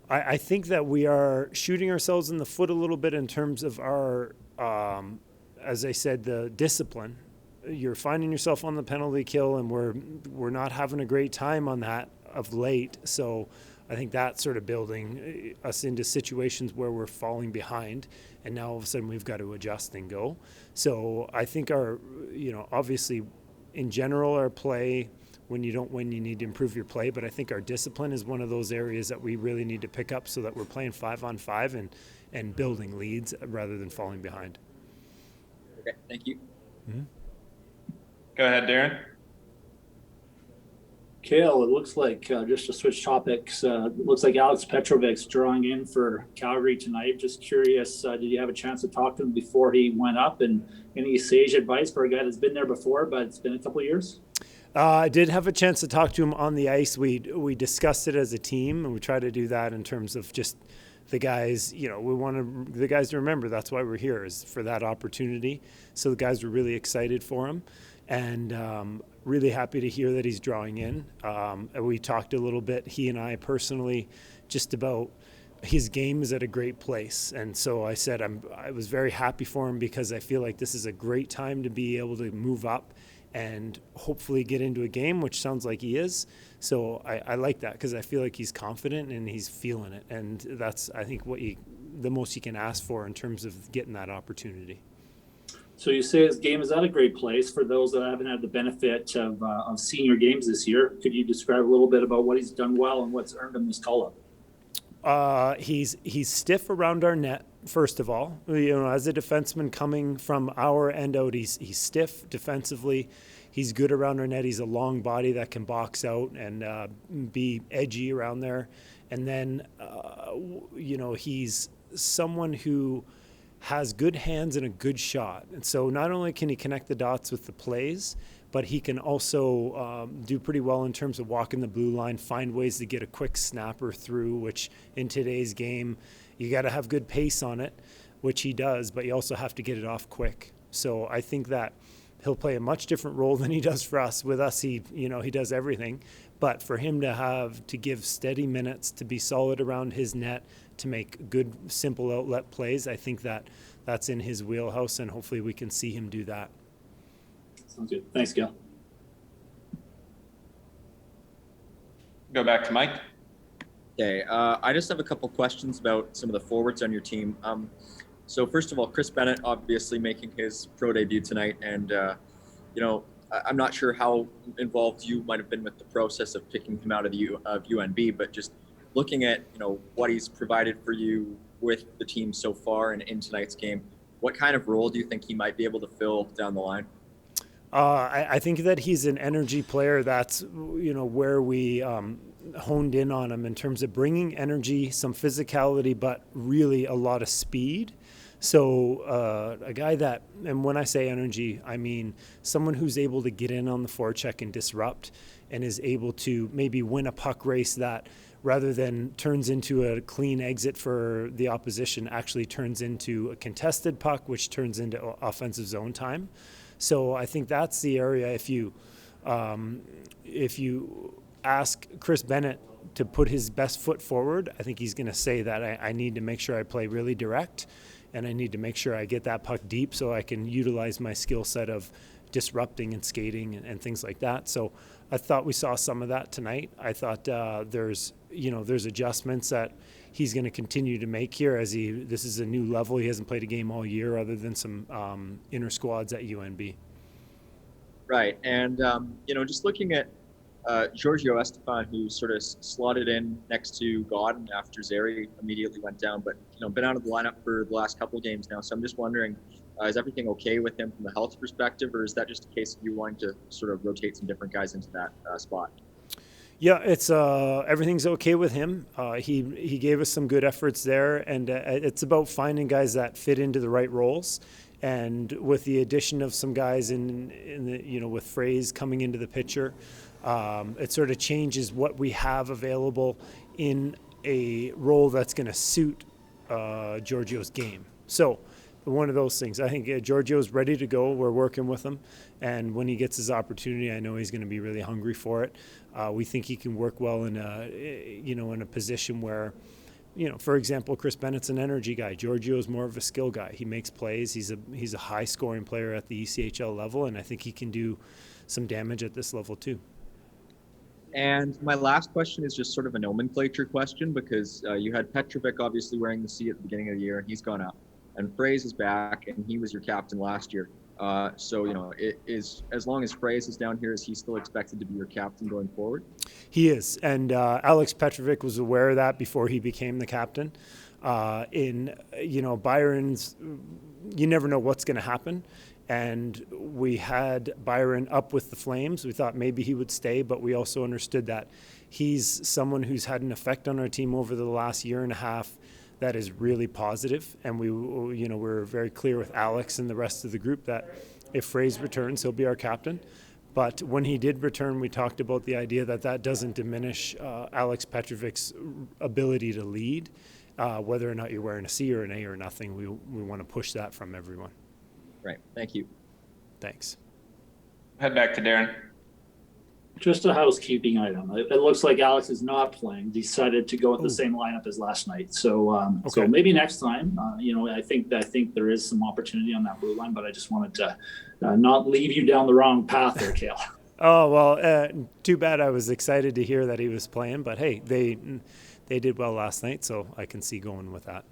I think that we are shooting ourselves in the foot a little bit in terms of our, as I said, the discipline. You're finding yourself on the penalty kill, and we're not having a great time on that of late. So I think that's sort of building us into situations where we're falling behind, and now all of a sudden we've got to adjust and go. So I think our, obviously, in general, our play, when you don't win, you need to improve your play. But I think our discipline is one of those areas that we really need to pick up so that we're playing 5-on-5 and building leads rather than falling behind. Okay, thank you. Mm-hmm. Go ahead, Darren. Cail, it looks like, just to switch topics, it looks like Alex Petrovic's drawing in for Calgary tonight. Just curious, did you have a chance to talk to him before he went up? And any sage advice for a guy that's been there before, but it's been a couple of years? I did have a chance to talk to him on the ice. We discussed it as a team, and we try to do that in terms of just the guys. We want the guys to remember that's why we're here, is for that opportunity. So the guys were really excited for him, and really happy to hear that he's drawing in. We talked a little bit, he and I personally, just about his game is at a great place. And so I said I was very happy for him because I feel like this is a great time to be able to move up and hopefully get into a game, which sounds like he is. So I like that because I feel like he's confident and he's feeling it. And that's, I think, the most you can ask for in terms of getting that opportunity. So you say his game is at a great place. For those that haven't had the benefit of senior games this year, could you describe a little bit about what he's done well and what's earned him this call-up? He's stiff around our net, first of all. As a defenseman coming from our end out, he's stiff defensively. He's good around our net. He's a long body that can box out and be edgy around there. And then, he's someone who has good hands and a good shot. And so not only can he connect the dots with the plays, but he can also do pretty well in terms of walking the blue line, find ways to get a quick snapper through, which in today's game, you got to have good pace on it, which he does, but you also have to get it off quick. So I think that he'll play a much different role than he does for us. With us, he does everything. But for him to give steady minutes, to be solid around his net, to make good, simple outlet plays, I think that's in his wheelhouse, and hopefully we can see him do that. Sounds good. Thanks, Cail. Go back to Mike. Okay, I just have a couple questions about some of the forwards on your team. So first of all, Chris Bennett obviously making his pro debut tonight, and I'm not sure how involved you might have been with the process of picking him out of UNB, but just looking at what he's provided for you with the team so far and in tonight's game, what kind of role do you think he might be able to fill down the line? I think that he's an energy player. That's where we honed in on him in terms of bringing energy, some physicality, but really a lot of speed. So a guy that, and when I say energy, I mean someone who's able to get in on the forecheck and disrupt, and is able to maybe win a puck race that, rather than turns into a clean exit for the opposition, actually turns into a contested puck, which turns into offensive zone time. So I think that's the area. If you ask Chris Bennett to put his best foot forward, I think he's going to say that I need to make sure I play really direct, and I need to make sure I get that puck deep so I can utilize my skill set of disrupting and skating and things like that. So I thought we saw some of that tonight. I thought there's adjustments that he's going to continue to make here as this is a new level. He hasn't played a game all year other than some inner squads at UNB. Right, and just looking at Giorgio Estefan, who sort of slotted in next to Godin after Zary immediately went down, but been out of the lineup for the last couple of games now. So I'm just wondering, is everything okay with him from a health perspective, or is that just a case of you wanting to sort of rotate some different guys into that spot? Yeah, it's everything's okay with him. He gave us some good efforts there, and it's about finding guys that fit into the right roles. And with the addition of some guys in the with Fraze coming into the picture, it sort of changes what we have available in a role that's going to suit Giorgio's game. So one of those things. I think Giorgio's ready to go. We're working with him, and when he gets his opportunity, I know he's going to be really hungry for it. We think he can work well in a position where for example, Chris Bennett's an energy guy. Giorgio's more of a skill guy. He makes plays. He's a high scoring player at the ECHL level, and I think he can do some damage at this level too. And my last question is just sort of a nomenclature question, because you had Petrovic obviously wearing the C at the beginning of the year, and he's gone up. And Fraze is back, and he was your captain last year. So, it is, as long as Fraze is down here, is he still expected to be your captain going forward? He is. And Alex Petrovic was aware of that before he became the captain. Byron's, you never know what's going to happen. And we had Byron up with the Flames. We thought maybe he would stay, but we also understood that he's someone who's had an effect on our team over the last year and a half that is really positive. And we're very clear with Alex and the rest of the group that if Fraze returns, he'll be our captain. But when he did return, we talked about the idea that doesn't diminish Alex Petrovic's ability to lead. Whether or not you're wearing a C or an A or nothing, we want to push that from everyone. Right. Thank you. Thanks. Head back to Darren. Just a housekeeping item. It looks like Alex is not playing. Decided to go with the same lineup as last night. So, so maybe next time. I think there is some opportunity on that blue line, but I just wanted to not leave you down the wrong path there, Cail. Oh well, too bad. I was excited to hear that he was playing, but hey, they did well last night, so I can see going with that.